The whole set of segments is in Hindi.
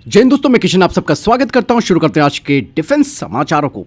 जय हिंद दोस्तों, मैं किशन आप सबका स्वागत करता हूं। शुरू करते हैं आज के डिफेंस समाचारों को।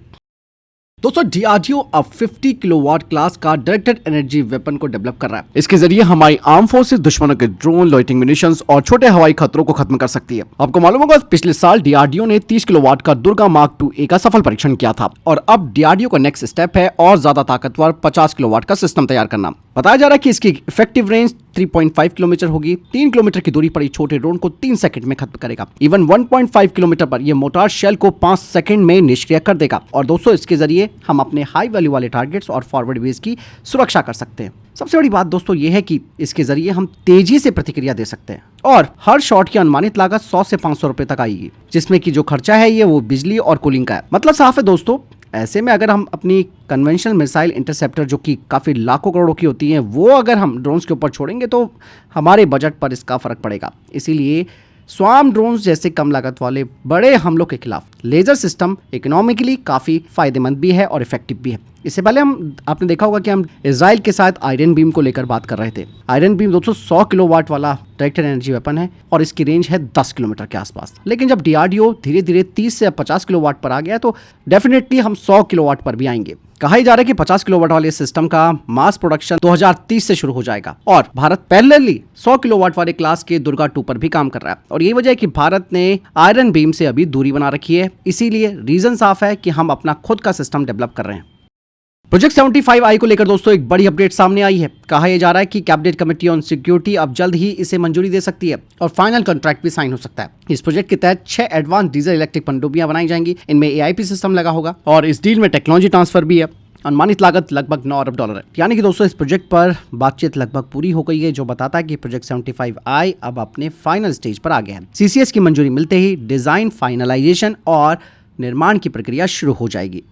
दोस्तों, डीआरडीओ अब 50 किलोवाट क्लास का डायरेक्टेड एनर्जी वेपन को डेवलप कर रहा है। इसके जरिए हमारी आर्म फोर्सेस दुश्मनों के ड्रोन, लॉइटिंग म्यूनिशंस और छोटे हवाई खतरों को खत्म कर सकती है। आपको मालूम होगा, पिछले साल डीआरडीओ ने 30 किलोवाट का दुर्गा मार्क 2A का सफल परीक्षण किया था और अब डीआरडीओ का नेक्स्ट स्टेप है और ज्यादा ताकतवर 50 किलोवाट का सिस्टम तैयार करना। बताया जा रहा है कि इसकी इफेक्टिव रेंज 3.5 किलोमीटर होगी। 3 किलोमीटर की दूरी पर ये छोटे ड्रोन को 3 सेकंड में खत्म करेगा। इवन 1.5 किलोमीटर पर यह मोटार शेल को 5 सेकंड में निष्क्रिय कर देगा। और दोस्तों, इसके जरिए हम अपने हाई वैल्यू वाले टारगेट्स और फॉरवर्ड बेस की सुरक्षा कर सकते हैं। सबसे बड़ी बात दोस्तों यह है कि इसके जरिए हम तेजी से प्रतिक्रिया दे सकते हैं और हर शॉट की अनुमानित लागत 100 से 500 रुपए तक आएगी, जिसमें कि जो खर्चा है ये वो बिजली और कूलिंग का है। मतलब साफ है दोस्तों, ऐसे में अगर हम अपनी कन्वेंशनल मिसाइल इंटरसेप्टर जो कि काफ़ी लाखों करोड़ों की होती हैं, वो अगर हम ड्रोन्स के ऊपर छोड़ेंगे तो हमारे बजट पर इसका फर्क पड़ेगा। इसीलिए स्वार्म ड्रोन्स जैसे कम लागत वाले बड़े हमलों के खिलाफ लेजर सिस्टम इकोनॉमिकली काफ़ी फायदेमंद भी है और इफेक्टिव भी है। इससे पहले आपने देखा होगा कि हम इजराइल के साथ आयरन बीम को लेकर बात कर रहे थे। आयरन बीम दोस्तों 100 किलोवाट वाला डायरेक्टेड एनर्जी वेपन है और इसकी रेंज है 10 किलोमीटर के आसपास। लेकिन जब डीआरडीओ धीरे धीरे 30 से 50 किलोवाट पर आ गया तो डेफिनेटली हम 100 किलोवाट पर भी आएंगे। कहा ही जा रहा है कि 50 किलोवाट वाले सिस्टम का मास प्रोडक्शन 2030 से शुरू हो जाएगा और भारत पैरेलली 100 किलोवाट वाले क्लास के दुर्गा 2 पर भी काम कर रहा है। और यही वजह है कि भारत ने आयरन बीम से अभी दूरी बना रखी है। इसीलिए रीजन साफ है कि हम अपना खुद का सिस्टम डेवलप कर रहे हैं। प्रोजेक्ट 75I को लेकर दोस्तों एक बड़ी अपडेट सामने आई है। कहा यह जा रहा है कि कैबिनेट कमेटी ऑन सिक्योरिटी अब जल्द ही इसे मंजूरी दे सकती है और फाइनल कॉन्ट्रैक्ट भी साइन हो सकता है। इस प्रोजेक्ट के तहत 6 एडवांस डीजल इलेक्ट्रिक पनडुब्बियां बनाई जाएंगी। इनमें AIP सिस्टम लगा होगा और इस डील में टेक्नोलॉजी ट्रांसफर भी है। अनुमानित लागत लगभग 9 अरब डॉलर है। यानी कि दोस्तों इस प्रोजेक्ट पर बातचीत लगभग पूरी हो गई है, जो बताता है कि प्रोजेक्ट 75I अब अपने फाइनल स्टेज पर आ गया है। CCS की मंजूरी मिलते ही डिजाइन फाइनलाइजेशन और निर्माण की प्रक्रिया शुरू हो जाएगी।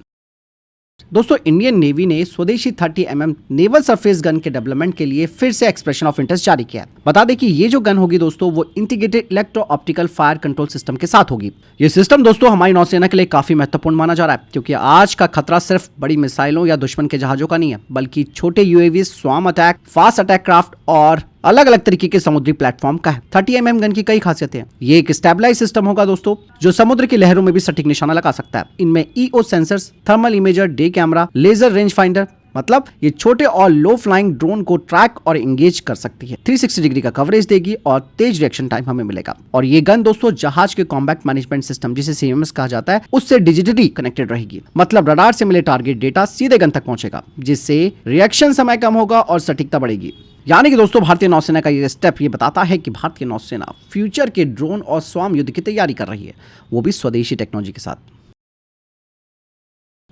दोस्तों, इंडियन नेवी ने स्वदेशी 30mm नेवल सरफेस गन के डेवलपमेंट के लिए फिर से एक्सप्रेशन ऑफ इंटरेस्ट जारी किया है। बता दें कि ये जो गन होगी दोस्तों वो integrated electro optical fire control system के साथ होगी। ये सिस्टम दोस्तों हमारी नौसेना के लिए काफी महत्वपूर्ण माना जा रहा है, क्योंकि आज का खतरा सिर्फ बड़ी मिसाइलों या दुश्मन के जहाजों का नहीं है, बल्कि छोटे UAV, swarm attack, fast attack craft और अलग अलग तरीके के समुद्री प्लेटफॉर्म का है। 30mm गन की कई खासियतें हैं। ये एक स्टेबलाइज सिस्टम होगा दोस्तों, जो समुद्र की लहरों में भी सटीक निशाना लगा सकता है। इनमें EO sensors, thermal imager, day camera, laser range finder, मतलब ये छोटे और लो फ्लाइंग ड्रोन को ट्रैक और एंगेज कर सकती है। 360 डिग्री का कवरेज देगी और तेज रिएक्शन टाइम हमें मिलेगा। और ये गन दोस्तों जहाज के कॉम्बैट मैनेजमेंट सिस्टम, जिसे CMS कहा जाता है, उससे डिजिटली कनेक्टेड रहेगी। मतलब रडार से मिले टारगेट डेटा सीधे गन तक पहुंचेगा, जिससे रिएक्शन समय कम होगा और सटीकता बढ़ेगी। यानी कि दोस्तों भारतीय नौसेना का ये स्टेप ये बताता है कि भारतीय नौसेना फ्यूचर के ड्रोन और स्वार्म युद्ध की तैयारी कर रही है, वो भी स्वदेशी टेक्नोलॉजी के साथ।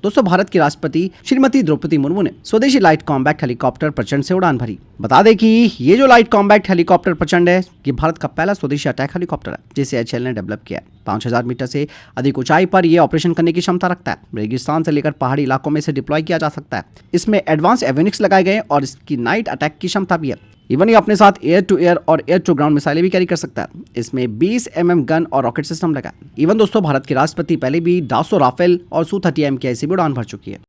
दोस्तों, भारत की राष्ट्रपति श्रीमती द्रौपदी मुर्मू ने स्वदेशी लाइट कॉम्बैट हेलीकॉप्टर प्रचंड से उड़ान भरी। बता दें कि ये जो लाइट कॉम्बैट हेलीकॉप्टर प्रचंड है, ये भारत का पहला स्वदेशी अटैक हेलीकॉप्टर है, जिसे HAL ने डेवलप किया है। 5000 मीटर से अधिक ऊंचाई पर यह ऑपरेशन करने की क्षमता रखता है। रेगिस्तान से लेकर पहाड़ी इलाकों में इसे डिप्लॉय किया जा सकता है। इसमें एडवांस एवियोनिक्स लगाए गए और इसकी नाइट अटैक की क्षमता भी है। इवन ये अपने साथ एयर टू एयर और एयर टू ग्राउंड मिसाइलें भी कैरी कर सकता है। इसमें 20mm गन और रॉकेट सिस्टम लगा है। इवन दोस्तों भारत के राष्ट्रपति पहले भी डासो, राफेल और Su-30M की ऐसी भी उड़ान भर चुकी है।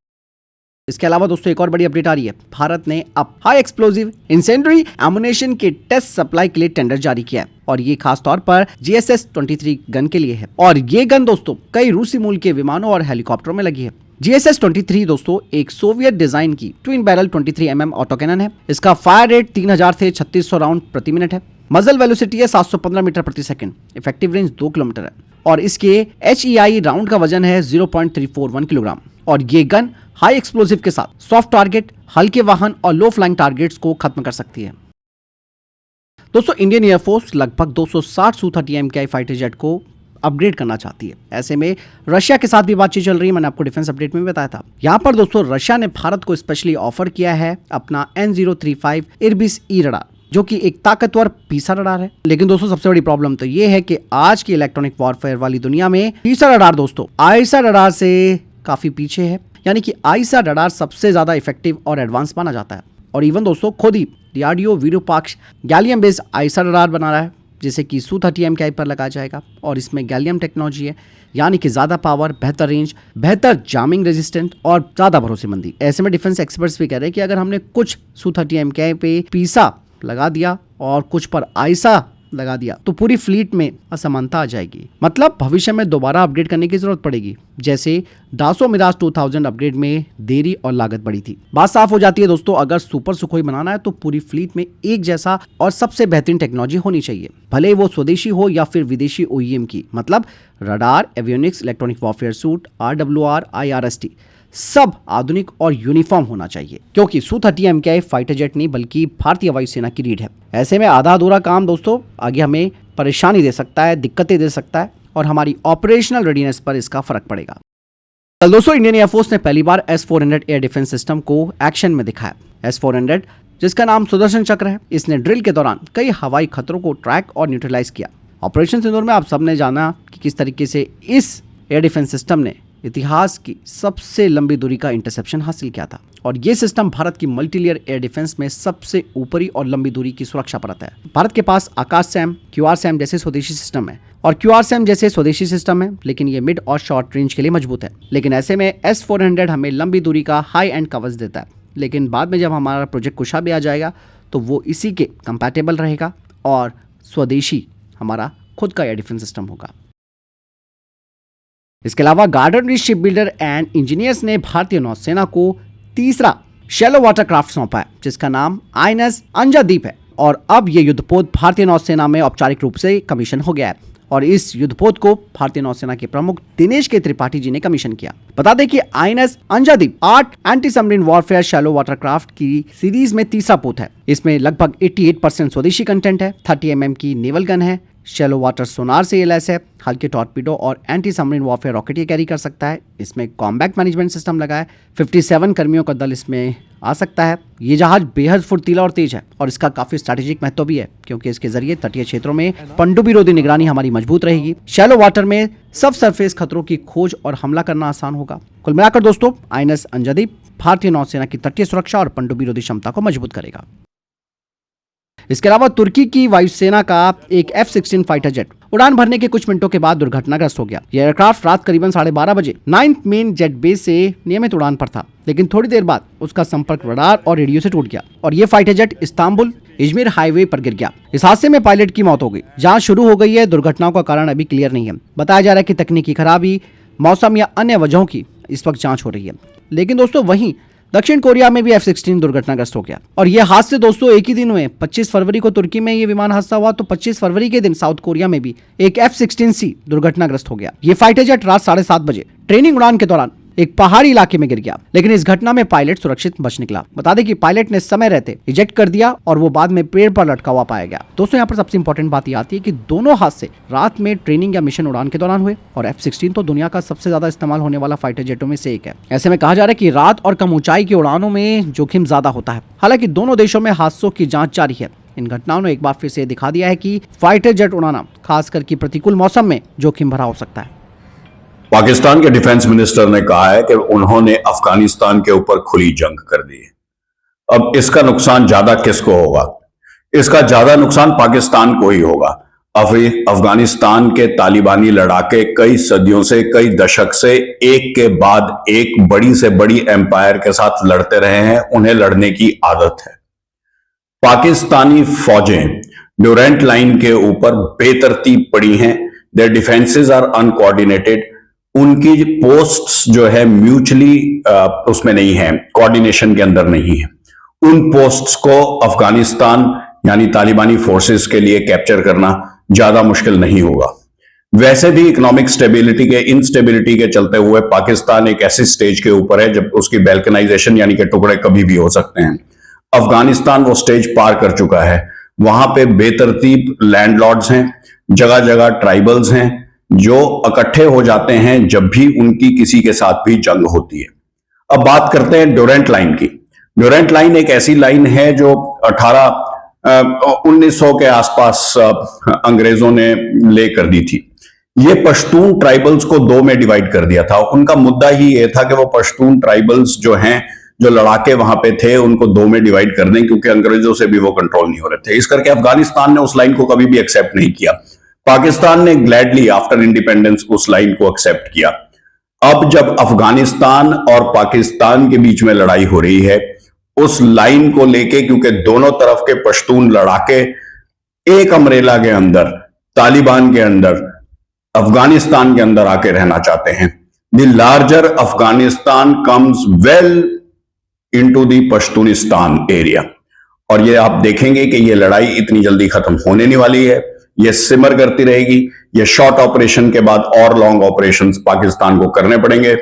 इसके अलावा दोस्तों एक और बड़ी अपडेट आ रही है। भारत ने अब हाई एक्सप्लोजिव इंसेंडरी एमुनेशन के टेस्ट सप्लाई के लिए टेंडर जारी किया है और ये खास तौर पर GSS-23 गन के लिए है। और ये गन दोस्तों कई रूसी मूल के विमानों और हेलीकॉप्टरों में लगी है। GSS-23 दोस्तों एक सोवियत डिजाइन की ट्विन बैरल 23mm ऑटोकैनन है। इसका फायर रेट 3000 से 3600 राउंड प्रति मिनट है। मजल वेलोसिटी है 715 मीटर प्रति सेकंड। इफेक्टिव रेंज 2 किलोमीटर है और इसके HEI राउंड का वजन है 0.341 किलोग्राम। और ये गन हाई एक्सप्लोजिव के साथ सॉफ्ट टारगेट, हल्के वाहन और लो फ्लाइंग टारगेट्स को खत्म कर सकती है। दोस्तों, इंडियन एयरफोर्स लगभग 260 Su-30M MKI फाइटर जेट को अपग्रेड करना चाहती है। ऐसे में रशिया के साथ भी बातचीत चल रही है। मैंने आपको डिफेंस अपडेट में बताया था। यहाँ पर दोस्तों रशिया ने भारत को स्पेशली ऑफर किया है अपना N035 इर्बिस E रडार, जो कि एक ताकतवर पीसा रडार है। लेकिन दोस्तों सबसे बड़ी प्रॉब्लम तो ये है कि आज की इलेक्ट्रॉनिक वॉरफेयर वाली दुनिया में पीसा रडार दोस्तों आईसा रडार से काफी पीछे है। यानी कि आईसा रडार सबसे ज्यादा इफेक्टिव और एडवांस माना जाता है। और इवन दोस्तों खुद ही DRDO Virupaksha gallium based AESA radar बना रहा है, जिसे कि Su-30M MKI पर लगाया जाएगा। और इसमें गैलियम टेक्नोलॉजी है, यानी कि ज़्यादा पावर, बेहतर रेंज, बेहतर जामिंग रेजिस्टेंट और ज़्यादा भरोसेमंदी। ऐसे में डिफेंस एक्सपर्ट्स भी कह रहे हैं कि अगर हमने कुछ Su-30M MKI पे पीसा लगा दिया और कुछ पर आईसा लगा दिया तो पूरी फ्लीट में असमानता आ जाएगी। मतलब भविष्य में दोबारा अपडेट करने की जरूरत पड़ेगी, जैसे दासो मिराज 2000 अपडेट में देरी और लागत बढ़ी थी। बात साफ हो जाती है दोस्तों, अगर सुपर सुखोई बनाना है तो पूरी फ्लीट में एक जैसा और सबसे बेहतरीन टेक्नोलॉजी होनी चाहिए, भले वो स्वदेशी हो या फिर विदेशी OEM की। मतलब radar, avionics, electronic warfare suit, RWR, IRST सब आधुनिक और यूनिफॉर्म होना चाहिए, क्योंकि Su-30 MKI फाइटर जेट नहीं बल्कि भारतीय वायुसेना की रीढ़ है। ऐसे में आधा अधूरा काम दोस्तों आगे हमें परेशानी दे सकता है, दिक्कतें दे सकता है और हमारी ऑपरेशनल रेडीनेस पर इसका फर्क पड़ेगा। कल दोस्तों इंडियन एयरफोर्स ने पहली बार S-400 एयर डिफेंस सिस्टम को एक्शन में दिखाया। S-400 जिसका नाम सुदर्शन चक्र है, इसने ड्रिल के दौरान कई हवाई खतरों को ट्रैक और न्यूट्रलाइज किया। ऑपरेशन सिंदूर में आप सबने जाना कि किस तरीके से इस एयर डिफेंस सिस्टम ने इतिहास की सबसे लंबी दूरी का इंटरसेप्शन हासिल किया था और ये सिस्टम भारत की मल्टीलेयर एयर डिफेंस में सबसे ऊपरी और लंबी दूरी की सुरक्षा परत है। भारत के पास आकाश सैम, QR सैम जैसे स्वदेशी सिस्टम है और QR सैम जैसे स्वदेशी सिस्टम है, लेकिन ये मिड और शॉर्ट रेंज के लिए मजबूत है। लेकिन ऐसे में S-400 हमें लंबी दूरी का हाई एंड कवच देता है, लेकिन बाद में जब हमारा प्रोजेक्ट कुशा भी आ जाएगा तो वो इसी के कंपैटिबल रहेगा और स्वदेशी हमारा खुद का एयर डिफेंस सिस्टम होगा। इसके अलावा गार्डनरी शिप बिल्डर एंड इंजीनियर्स ने भारतीय नौसेना को तीसरा शैलो वाटर क्राफ्ट सौंपा है, जिसका नाम INS अंजादीप है और अब ये युद्धपोत भारतीय नौसेना में औपचारिक रूप से कमीशन हो गया है और इस युद्धपोत को भारतीय नौसेना के प्रमुख दिनेश के त्रिपाठी जी ने कमीशन किया। बता दें कि INS अंजादीप 8 anti submarine warfare shallow water craft की सीरीज में तीसरा पोत है। इसमें लगभग 88% स्वदेशी कंटेंट है, 30 mm की नेवल गन है, शैलो वाटर सोनार से लैस है, हल्के टॉर्पीडो और एंटी सबमरीन वॉरफेयर रॉकेट ये कैरी कर सकता है। इसमें कॉम्बैट मैनेजमेंट सिस्टम लगा है, 57 कर्मियों का दल इसमें आ सकता है। ये जहाज बेहद फुर्तीला और तेज है और इसका काफी स्ट्रैटेजिक महत्व भी है, क्योंकि इसके जरिए तटीय क्षेत्रों में पनडुब्बी रोधी निगरानी हमारी मजबूत रहेगी। शैलो वाटर में सब सरफेस खतरों की खोज और हमला करना आसान होगा। कुल मिलाकर दोस्तों INS अंजादीप भारतीय नौसेना की तटीय सुरक्षा और पनडुब्बी रोधी क्षमता को मजबूत करेगा। इसके अलावा तुर्की की वायुसेना का एक F-16 फाइटर जेट उड़ान भरने के कुछ मिनटों के बाद दुर्घटनाग्रस्त हो गया। यह एयरक्राफ्ट रात करीबन 12:30 बजे 9th मेन जेट बेस से नियमित उड़ान पर था, लेकिन थोड़ी देर बाद उसका संपर्क रडार और रेडियो से टूट गया और यह fighter jet Istanbul Izmir highway पर गिर गया। इस हादसे में पायलट की मौत हो गई। जांच शुरू हो गई है। दुर्घटनाओं का कारण अभी क्लियर नहीं है। बताया जा रहा है कि तकनीकी खराबी, मौसम या अन्य वजहों की इस वक्त जांच हो रही है। लेकिन दोस्तों वहीं दक्षिण कोरिया में भी F-16 दुर्घटनाग्रस्त हो गया और ये हादसे दोस्तों एक ही दिन हुए। 25 फरवरी को तुर्की में ये विमान हादसा हुआ तो 25 फरवरी के दिन साउथ कोरिया में भी एक F-16C दुर्घटनाग्रस्त हो गया। ये फाइटर जेट रात 7:30 बजे ट्रेनिंग उड़ान के दौरान एक पहाड़ी इलाके में गिर गया, लेकिन इस घटना में पायलट सुरक्षित बच निकला। बता दें कि पायलट ने समय रहते इजेक्ट कर दिया और वो बाद में पेड़ पर लटका हुआ पाया गया। दोस्तों यहाँ पर सबसे इंपॉर्टेंट बात ये आती है कि दोनों हादसे रात में ट्रेनिंग या मिशन उड़ान के दौरान हुए और F-16 तो दुनिया का सबसे ज्यादा इस्तेमाल होने वाला फाइटर जेटों में से एक है। ऐसे में कहा जा रहा है कि रात और कम ऊंचाई की उड़ानों में जोखिम ज्यादा होता है। हालांकि दोनों देशों में हादसों की जांच जारी है। इन घटनाओं ने एक बार फिर से दिखा दिया है कि फाइटर जेट उड़ाना खासकर की प्रतिकूल मौसम में जोखिम भरा हो सकता है। पाकिस्तान के डिफेंस मिनिस्टर ने कहा है कि उन्होंने अफगानिस्तान के ऊपर खुली जंग कर दी है। अब इसका नुकसान ज्यादा किसको होगा? इसका ज्यादा नुकसान पाकिस्तान को ही होगा। अफगानिस्तान के तालिबानी लड़ाके कई सदियों से, कई दशक से एक के बाद एक बड़ी से बड़ी एम्पायर के साथ लड़ते रहे हैं। उन्हें लड़ने की आदत है। पाकिस्तानी फौजें ड्यूरेंट लाइन के ऊपर बेतरतीब पड़ी हैं। Their defences are uncoordinated. उनकी पोस्ट्स जो है म्यूचुअली उसमें नहीं है, कोऑर्डिनेशन के अंदर नहीं है। उन पोस्ट्स को अफगानिस्तान यानी तालिबानी फोर्सेस के लिए कैप्चर करना ज्यादा मुश्किल नहीं होगा। वैसे भी इकोनॉमिक स्टेबिलिटी के इनस्टेबिलिटी के चलते हुए पाकिस्तान एक ऐसी स्टेज के ऊपर है जब उसकी बैल्कनाइजेशन यानी कि टुकड़े कभी भी हो सकते हैं। अफगानिस्तान वो स्टेज पार कर चुका है। वहां पे बेतरतीब लैंडलॉर्ड्स हैं, जगह जगह ट्राइबल्स हैं जो इकट्ठे हो जाते हैं जब भी उनकी किसी के साथ भी जंग होती है। अब बात करते हैं ड्यूरेंट लाइन की। ड्यूरेंट लाइन एक ऐसी लाइन है जो 1900 के आसपास अंग्रेजों ने ले कर दी थी। ये पश्तून ट्राइबल्स को दो में डिवाइड कर दिया था। उनका मुद्दा ही ये था कि वो पश्तून ट्राइबल्स जो हैं, जो लड़ाके वहां पे थे, उनको दो में डिवाइड कर दें, क्योंकि अंग्रेजों से भी वो कंट्रोल नहीं हो रहे थे। इस करके अफगानिस्तान ने उस लाइन को कभी भी एक्सेप्ट नहीं किया। पाकिस्तान ने ग्लैडली आफ्टर इंडिपेंडेंस उस लाइन को एक्सेप्ट किया। अब जब अफगानिस्तान और पाकिस्तान के बीच में लड़ाई हो रही है, उस लाइन को लेके, क्योंकि दोनों तरफ के पश्तून लड़ाके एक अमरेला के अंदर, तालिबान के अंदर, अफगानिस्तान के अंदर आके रहना चाहते हैं। The larger Afghanistan comes well into the Pashtunistan area. और ये आप देखेंगे कि ये लड़ाई इतनी जल्दी खत्म होने नहीं वाली है, ये सिमर करती रहेगी। ये शॉर्ट ऑपरेशन के बाद और लॉन्ग ऑपरेशंस पाकिस्तान को करने पड़ेंगे।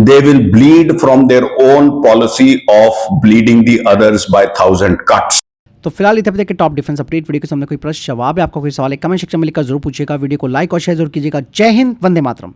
They will bleed from their own policy of bleeding the others by 1000 cuts. तो फिलहाल इतने के टॉप डिफेंस अपडेट वीडियो के सामने कोई प्रश्न जवाब है, आपका कोई सवाल है, कमेंट सेक्शन में लिखकर जरूर पूछिएगा। वीडियो को लाइक और शेयर जरूर कीजिएगा। जय हिंद, वंदे मातरम।